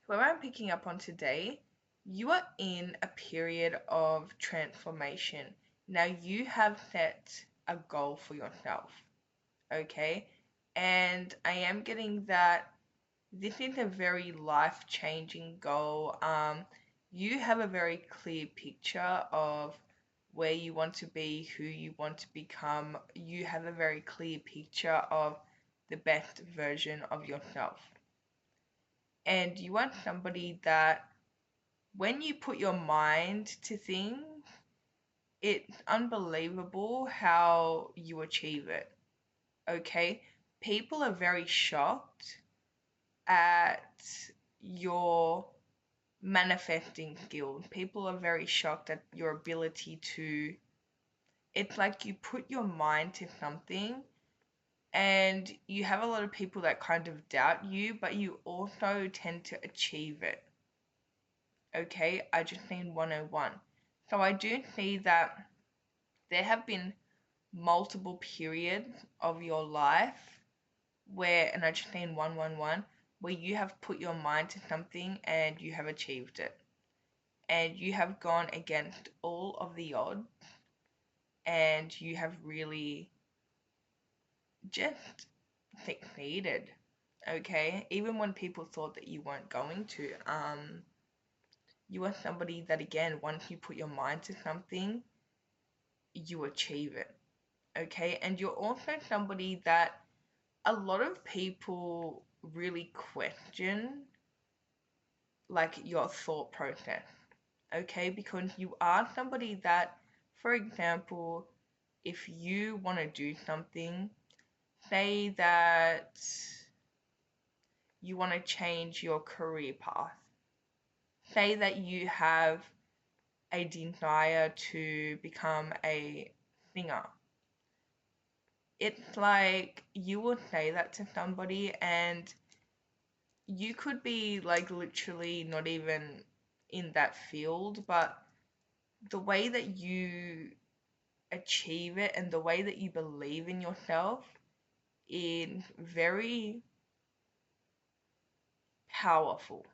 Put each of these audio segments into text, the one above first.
Where I'm picking up on today, you are in a period of transformation. Now you have set a goal for yourself, okay? And I am getting that this is a very life-changing goal. You have a very clear picture of where you want to be, who you want to become. You have a very clear picture of the best version of yourself. And you want somebody that when you put your mind to things, it's unbelievable how you achieve it. Okay? People are very shocked at your manifesting skills. People are very shocked at your ability to. It's like you put your mind to something and you have a lot of people that kind of doubt you, but you also tend to achieve it. Okay, I just need 101. So I do see that there have been multiple periods of your life where, and I just need 111, where you have put your mind to something and you have achieved it. And you have gone against all of the odds and you have really just succeeded. Okay, even when people thought that you weren't going to, you are somebody that, again, once you put your mind to something, you achieve it. Okay, and you're also somebody that a lot of people really question, like, your thought process. Okay, because you are somebody that, for example, if you want to do something, say that you want to change your career path, say that you have a desire to become a singer. It's like you would say that to somebody and you could be like literally not even in that field, but the way that you achieve it and the way that you believe in yourself is very powerful.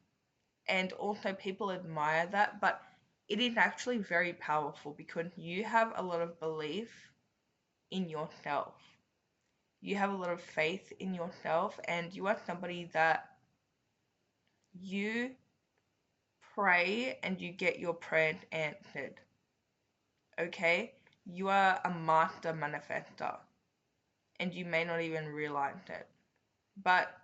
And also people admire that, but it is actually very powerful because you have a lot of belief in yourself. You have a lot of faith in yourself and you are somebody that you pray and you get your prayers answered. Okay? You are a master manifester and you may not even realize it. But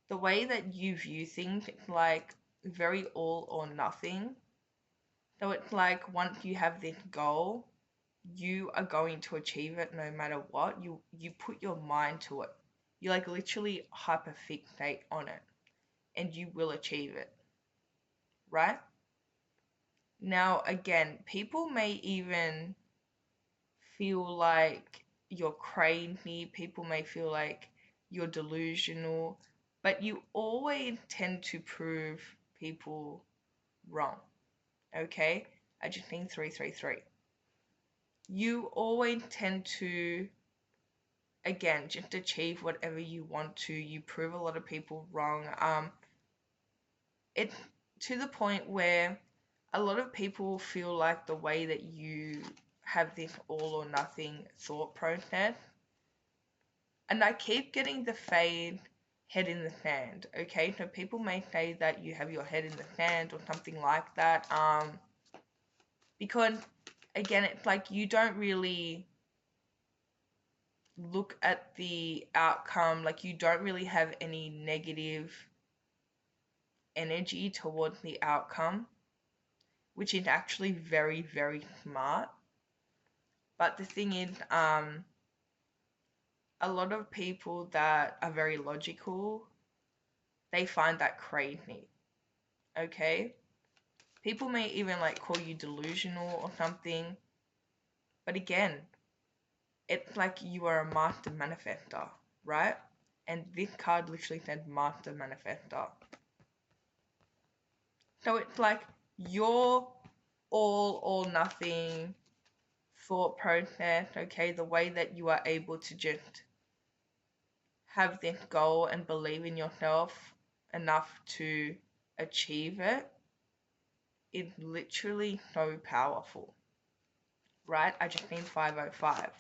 the way that you view things, it's like very all or nothing. So it's like once you have this goal, you are going to achieve it no matter what. You put your mind to it. You like literally hyperfixate on it and you will achieve it. Right? Now again, people may even feel like you're crazy, people may feel like you're delusional, but you always tend to prove people wrong. Okay? I just think 333. You always tend to, again, just achieve whatever you want to. You prove a lot of people wrong. It's to the point where a lot of people feel like the way that you have this all or nothing thought process. And I keep getting the fade head in the sand. Okay, so people may say that you have your head in the sand or something like that. Because again, it's like you don't really look at the outcome, like you don't really have any negative energy towards the outcome, which is actually very, very smart. But the thing is, a lot of people that are very logical, they find that crazy. Okay? People may even like call you delusional or something. But again, it's like you are a master manifester, right? And this card literally said master manifester. So it's like your all or nothing thought process, okay, the way that you are able to just have this goal and believe in yourself enough to achieve it, it's literally so powerful, right? I just need 505.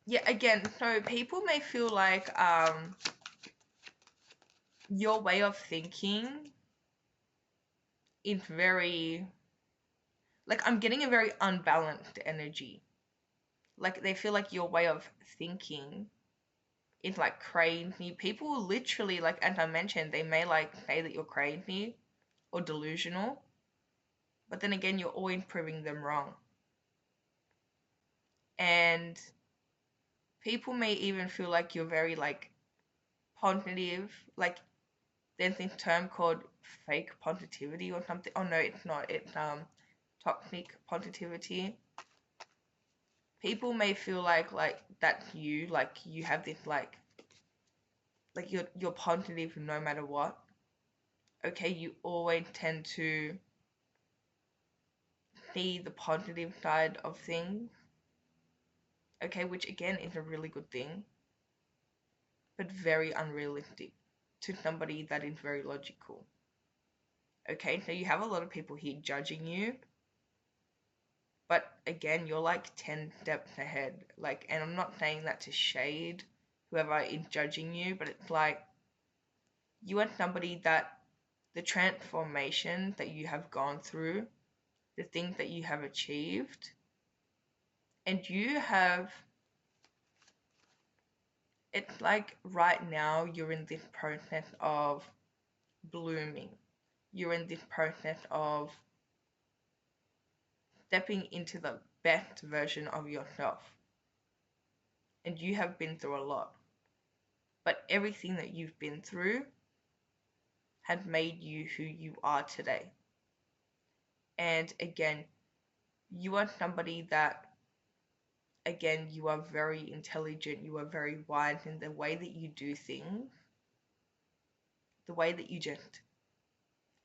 Yeah, again, so people may feel like your way of thinking is very, like, I'm getting a very unbalanced energy. Like, they feel like your way of thinking is like crazy. People literally, like, as I mentioned, they may like say that you're crazy or delusional, but then again, you're always proving them wrong. And people may even feel like you're very like positive. Like, there's this term called fake positivity or something. Oh no, it's not. It's toxic positivity. People may feel like that's you, like you have this like you're positive no matter what. Okay, you always tend to see the positive side of things. Okay, which again is a really good thing, but very unrealistic to somebody that is very logical. Okay, so you have a lot of people here judging you, but again, you're like 10 steps ahead. Like, and I'm not saying that to shade whoever is judging you, but it's like you are somebody that the transformation that you have gone through, the things that you have achieved, and you have, it's like right now you're in this process of blooming. You're in this process of stepping into the best version of yourself. And you have been through a lot. But everything that you've been through has made you who you are today. And again, you are somebody that, again, you are very intelligent, you are very wise in the way that you do things, the way that you just,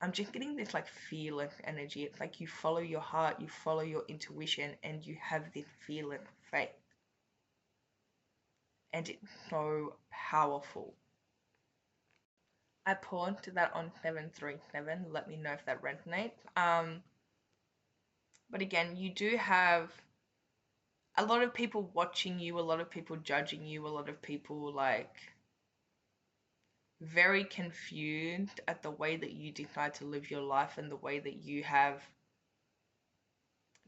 I'm just getting this like fearless energy. It's like you follow your heart, you follow your intuition, and you have this fearless faith. And it's so powerful. I paused that on 737. Let me know if that resonates. But again, you do have a lot of people watching you, a lot of people judging you, a lot of people like very confused at the way that you decide to live your life and the way that you have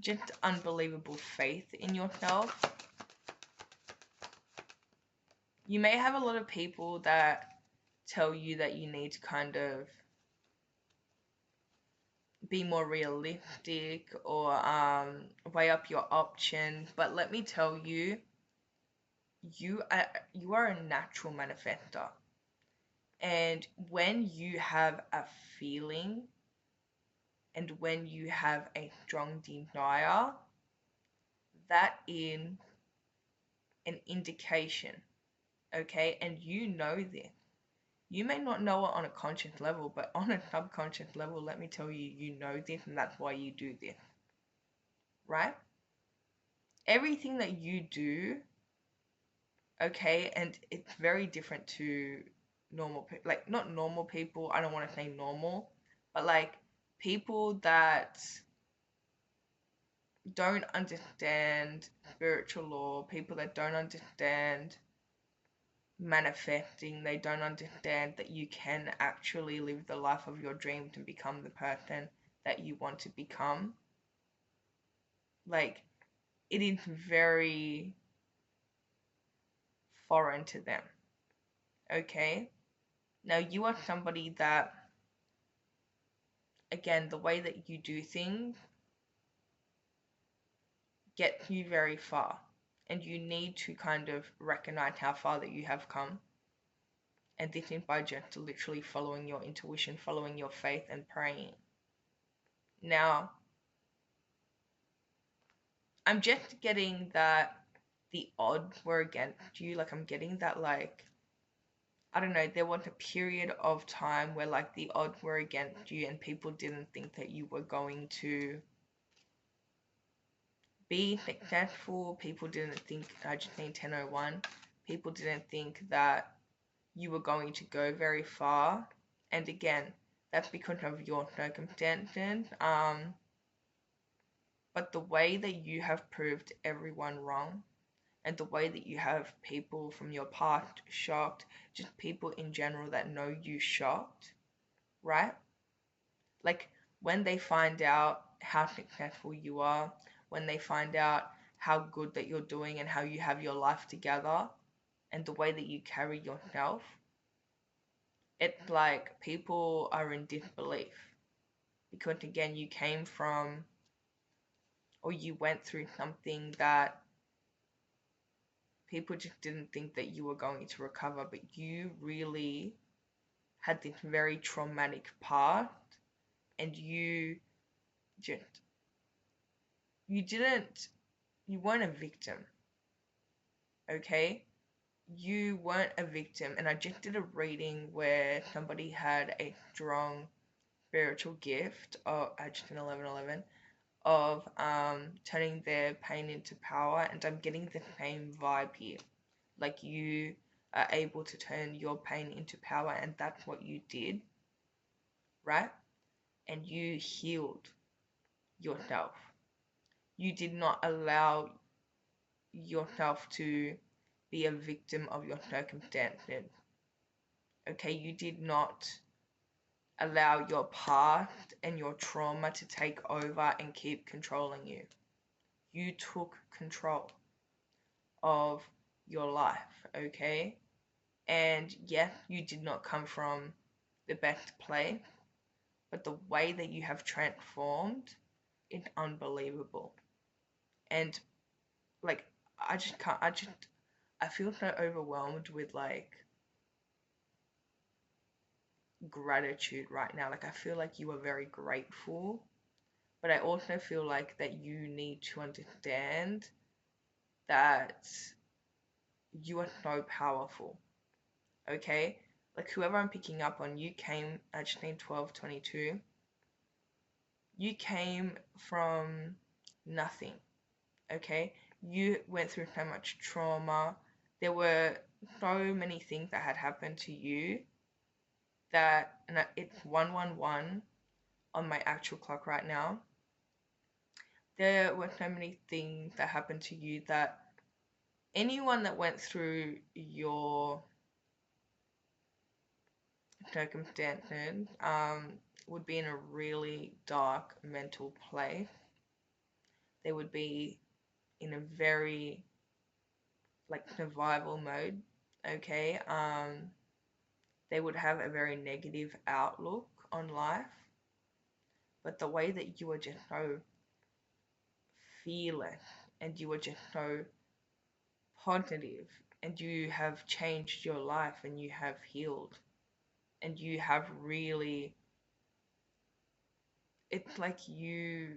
just unbelievable faith in yourself. You may have a lot of people that tell you that you need to kind of be more realistic or weigh up your options, but let me tell you, you are a natural manifester. And when you have a feeling and when you have a strong desire, that is an indication, okay? And you know this. You may not know it on a conscious level, but on a subconscious level, let me tell you, you know this and that's why you do this, right? Everything that you do, okay, and it's very different to normal people, like not normal people, I don't want to say normal, but like people that don't understand spiritual law, people that don't understand manifesting, they don't understand that you can actually live the life of your dreams and become the person that you want to become. Like, it is very foreign to them, okay? Now, you are somebody that, again, the way that you do things gets you very far. And you need to kind of recognize how far that you have come. And this is by just literally following your intuition, following your faith, and praying. Now, I'm just getting that the odds were against you. Like, I'm getting that, like, I don't know, there was a period of time where, like, the odds were against you and people didn't think that you were going to be successful. People didn't think Argentine 1001. People didn't think that you were going to go very far. And again, that's because of your circumstances. But the way that you have proved everyone wrong, and the way that you have people from your past shocked, just people in general that know you shocked, right? Like when they find out how successful you are, when they find out how good that you're doing and how you have your life together and the way that you carry yourself, it's like people are in disbelief because again you came from or you went through something that people just didn't think that you were going to recover, but you really had this very traumatic past and just you didn't you weren't a victim, okay? You weren't a victim, and I just did a reading where somebody had a strong spiritual gift of Adjective 1111 of turning their pain into power, and I'm getting the same vibe here. Like you are able to turn your pain into power, and that's what you did, right? And you healed yourself. You did not allow yourself to be a victim of your circumstances. Okay, you did not allow your past and your trauma to take over and keep controlling you. You took control of your life, okay? And yes, you did not come from the best place, but the way that you have transformed is unbelievable. And like, I feel so overwhelmed with like gratitude right now. Like, I feel like you are very grateful, but I also feel like that you need to understand that you are so powerful, okay? Like, whoever I'm picking up on, you came, I just named 1222, you came from nothing, okay? You went through so much trauma. There were so many things that had happened to you that, and it's 111 on my actual clock right now. There were so many things that happened to you that anyone that went through your circumstances would be in a really dark mental place. They would be in a very like survival mode, okay? They would have a very negative outlook on life, but the way that you were just so fearless and you were just so positive and you have changed your life and you have healed and you have really, it's like you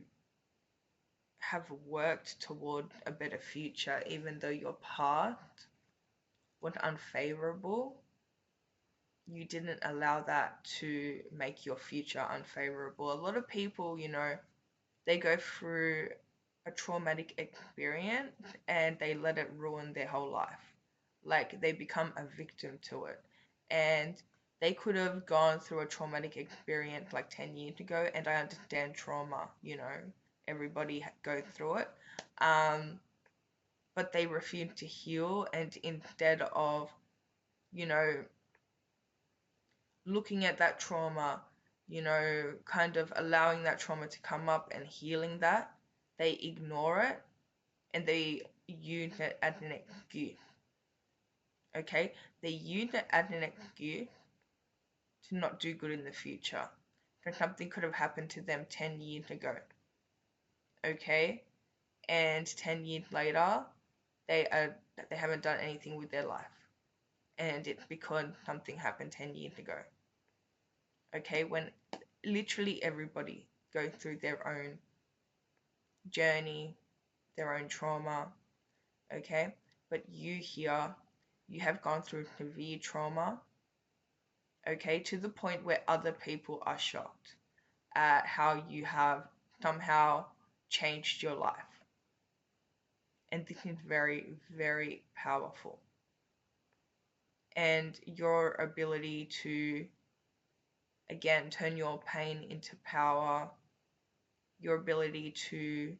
have worked toward a better future even though your path was unfavorable. You didn't allow that to make your future unfavorable. A lot of people, they go through a traumatic experience and they let it ruin their whole life. Like they become a victim to it. And they could have gone through a traumatic experience like 10 years ago, and I understand trauma, everybody goes through it. But they refuse to heal, and instead of, you know, looking at that trauma, kind of allowing that trauma to come up and healing that, they ignore it and they use it as an excuse. Okay? They use it as an excuse to not do good in the future. So something could have happened to them 10 years ago. Okay? And 10 years later, they haven't done anything with their life. And it's because something happened 10 years ago. Okay? When literally everybody goes through their own journey, their own trauma, okay? But you here, you have gone through severe trauma, okay, to the point where other people are shocked at how you have somehow changed your life, And this is very, very powerful. And your ability to, again, turn your pain into power, your ability to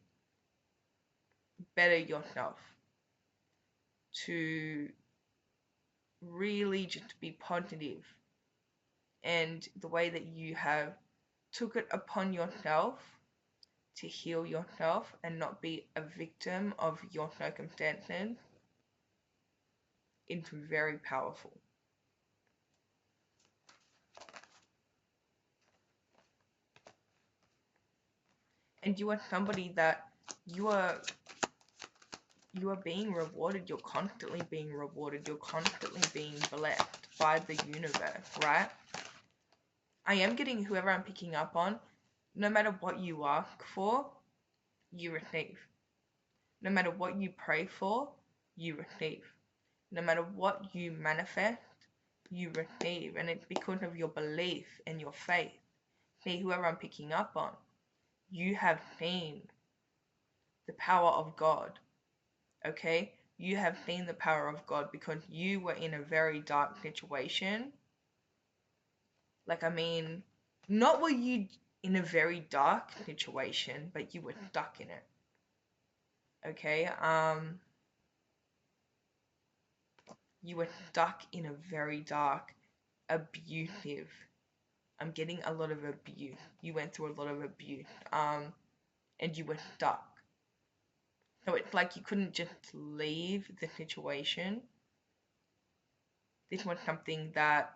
better yourself, to really just be positive, and the way that you have took it upon yourself to heal yourself and not be a victim of your circumstances, it's very powerful. And you are somebody that you are you are being rewarded, you're constantly being rewarded, you're constantly being blessed by the universe, right? I am getting whoever I'm picking up on, no matter what you ask for, you receive. No matter what you pray for, you receive. No matter what you manifest, you receive. And it's because of your belief and your faith. See, whoever I'm picking up on, you have seen the power of God, okay? You have seen the power of God because you were in a very dark situation. Like, I mean, not were you in a very dark situation, but you were stuck in it. Okay? You were stuck in a very dark, abusive. I'm getting a lot of abuse. You went through a lot of abuse. And you were stuck. So it's like you couldn't just leave the situation. This was something that,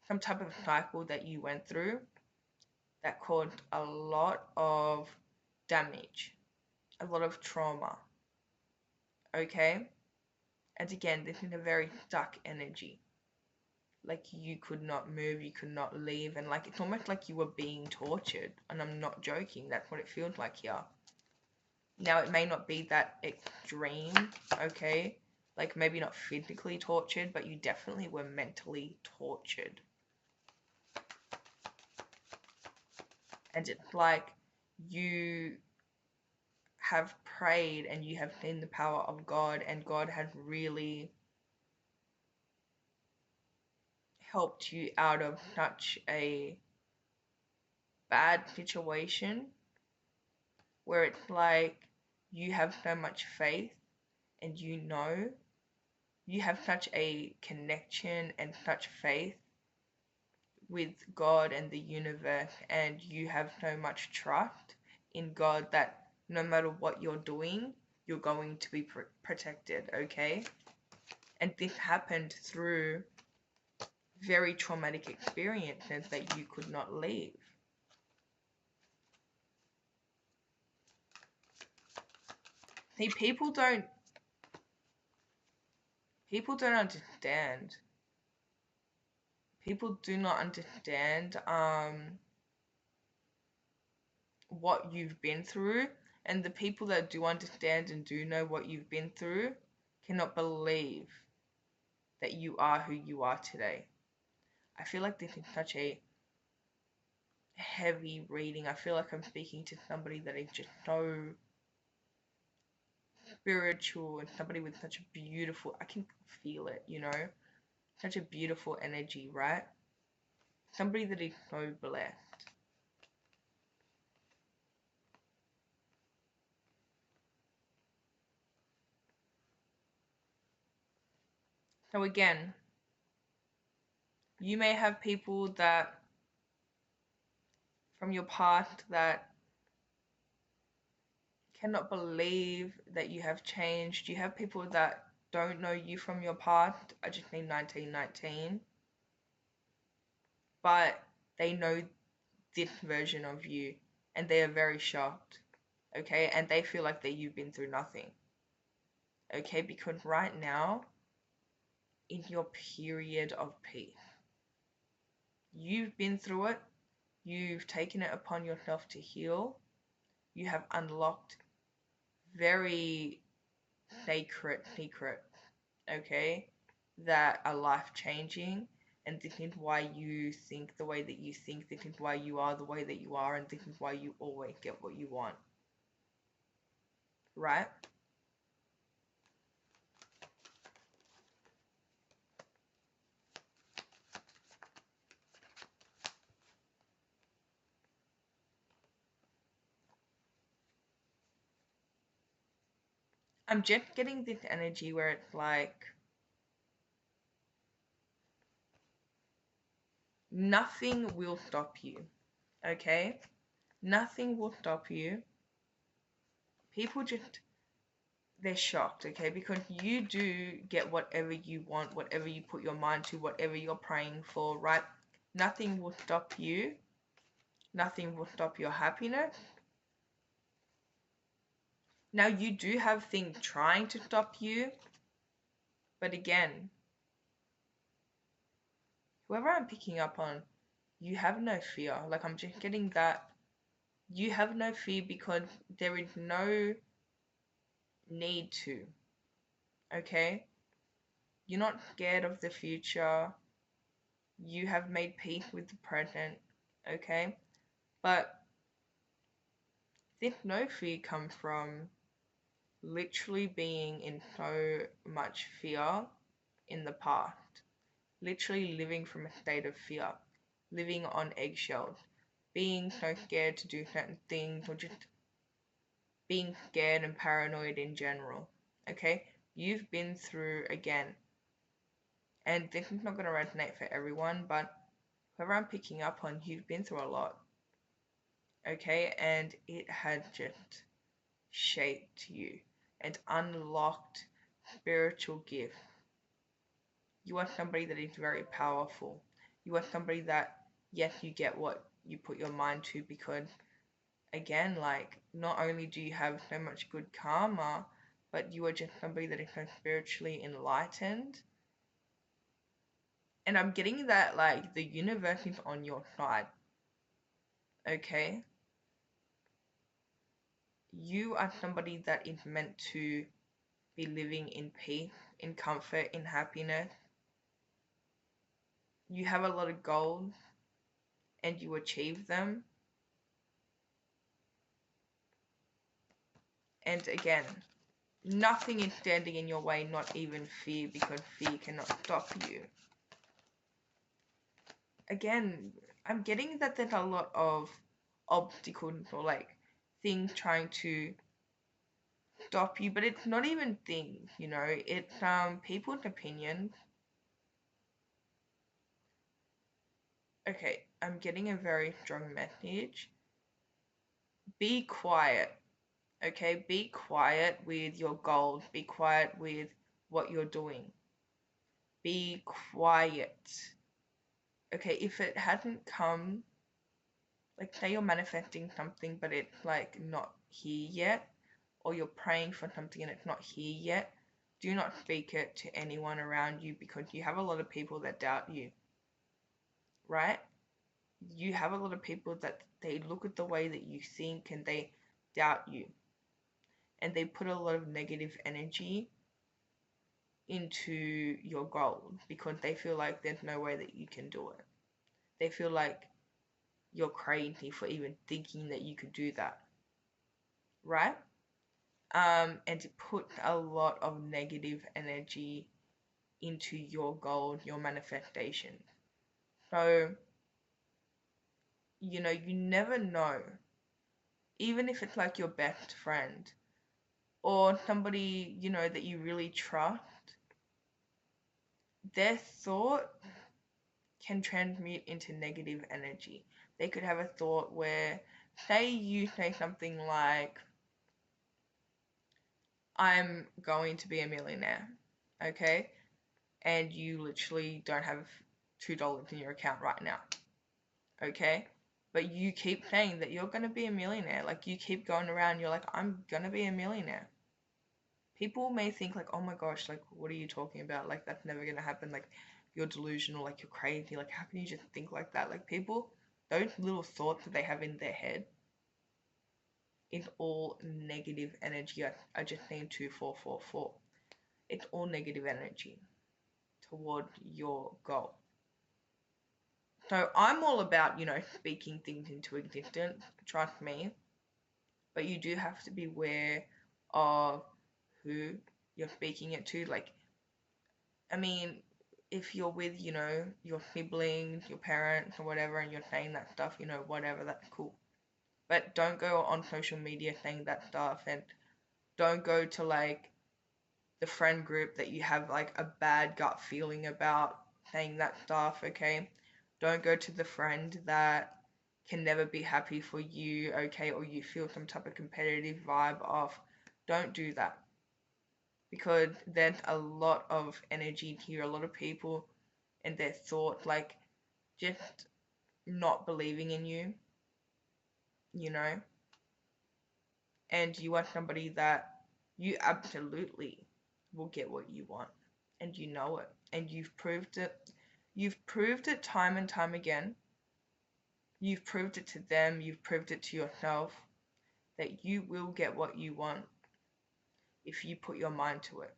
some type of cycle that you went through that caused a lot of damage, a lot of trauma. Okay? And again, this is a very stuck energy. Like you could not move, you could not leave, and like it's almost like you were being tortured. And I'm not joking, that's what it feels like here. Now, it may not be that extreme, okay? Like maybe not physically tortured, but you definitely were mentally tortured. And it's like you have prayed and you have seen the power of God, and God has really helped you out of such a bad situation where it's like you have so much faith and you have such a connection and such faith with God and the universe, and you have so much trust in God that no matter what you're doing, you're going to be protected, okay? And this happened through very traumatic experiences that you could not leave. See, people don't understand. People do not understand what you've been through, and the people that do understand and do know what you've been through cannot believe that you are who you are today. I feel like this is such a heavy reading. I feel like I'm speaking to somebody that is just so spiritual and somebody with such a beautiful, I can feel it, such a beautiful energy, right? Somebody that is so blessed. So again, you may have people that from your past that cannot believe that you have changed. You have people that don't know you from your past. I just need 1919. But they know this version of you and they are very shocked. Okay? And they feel like that you've been through nothing. Okay? Because right now, in your period of peace, you've been through it. You've taken it upon yourself to heal. You have unlocked very sacred secrets, okay, that are life changing. And this is why you think the way that you think. This is why you are the way that you are. And this is why you always get what you want. right? I'm just getting this energy where it's like nothing will stop you, okay? Nothing will stop you. People just, they're shocked, okay? Because you do get whatever you want, whatever you put your mind to, whatever you're praying for, right? Nothing will stop you. Nothing will stop your happiness. Now, you do have things trying to stop you, but again, whoever I'm picking up on, you have no fear. Like, I'm just getting that you have no fear because there is no need to, okay? You're not scared of the future. You have made peace with the present, okay? But this no fear comes from literally being in so much fear in the past. Literally living from a state of fear, living on eggshells, being so scared to do certain things, or just being scared and paranoid in general. Okay? You've been through, again, and this is not going to resonate for everyone, but whoever I'm picking up on, you've been through a lot. Okay? And it has just shaped you and unlocked spiritual gifts. You are somebody that is very powerful. You are somebody that, yes, you get what you put your mind to because, again, like, not only do you have so much good karma, but you are just somebody that is so spiritually enlightened. And I'm getting that, like, the universe is on your side, okay? You are somebody that is meant to be living in peace, in comfort, in happiness. You have a lot of goals and you achieve them. And again, nothing is standing in your way, not even fear, because fear cannot stop you. Again, I'm getting that there's a lot of obstacles or like things trying to stop you, but it's not even things, you know, it's people's opinions. Okay, I'm getting a very strong message. Be quiet, okay? Be quiet with your goals, be quiet with what you're doing. Be quiet. Okay, if it hasn't come, like say you're manifesting something but it's like not here yet, or you're praying for something and it's not here yet, do not speak it to anyone around you because you have a lot of people that doubt you, right? You have a lot of people that they look at the way that you think and they doubt you, and they put a lot of negative energy into your goals because they feel like there's no way that you can do it. They feel like you're crazy for even thinking that you could do that, right? And to put a lot of negative energy into your goal, your manifestation. So, you know, you never know, even if it's like your best friend or somebody, you know, that you really trust, their thought can transmute into negative energy. They could have a thought where, say you say something like, I'm going to be a millionaire, okay? And you literally don't have $2 in your account right now, okay? But you keep saying that you're going to be a millionaire. Like, you keep going around, you're like, I'm going to be a millionaire. People may think, like, oh my gosh, like, what are you talking about? Like, that's never going to happen. Like, you're delusional, like, you're crazy. Like, how can you just think like that? Like, people, those little thoughts that they have in their head is all negative energy. I just seen 2444. It's all negative energy toward your goal. So I'm all about, you know, speaking things into existence, trust me, but you do have to be aware of who you're speaking it to. Like, I mean, if you're with, your siblings, your parents, or whatever, and you're saying that stuff, whatever, that's cool. But don't go on social media saying that stuff, and don't go to like the friend group that you have like a bad gut feeling about saying that stuff, okay? Don't go to the friend that can never be happy for you, okay, or you feel some type of competitive vibe off. Don't do that, because there's a lot of energy here, a lot of people and their thoughts, like just not believing in you, you know, and you are somebody that you absolutely will get what you want, and you know it, and you've proved it. You've proved it time and time again. You've proved it to them, you've proved it to yourself that you will get what you want if you put your mind to it,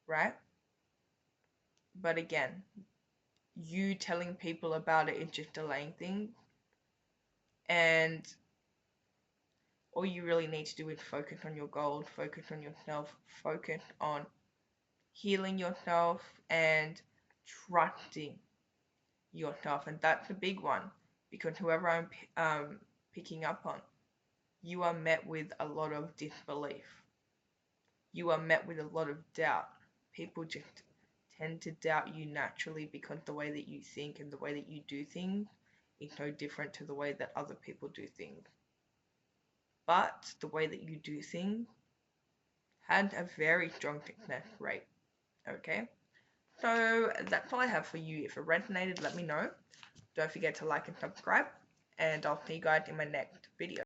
right? But again, you telling people about it is just delaying things, and all you really need to do is focus on your goals, focus on yourself, focus on healing yourself and trusting yourself. And that's a big one, because whoever I'm picking up on, you are met with a lot of disbelief. You are met with a lot of doubt. People just tend to doubt you naturally because the way that you think and the way that you do things is so different to the way that other people do things. But the way that you do things had a very strong success rate. Okay? So that's all I have for you. If it resonated, let me know. Don't forget to like and subscribe, and I'll see you guys in my next video.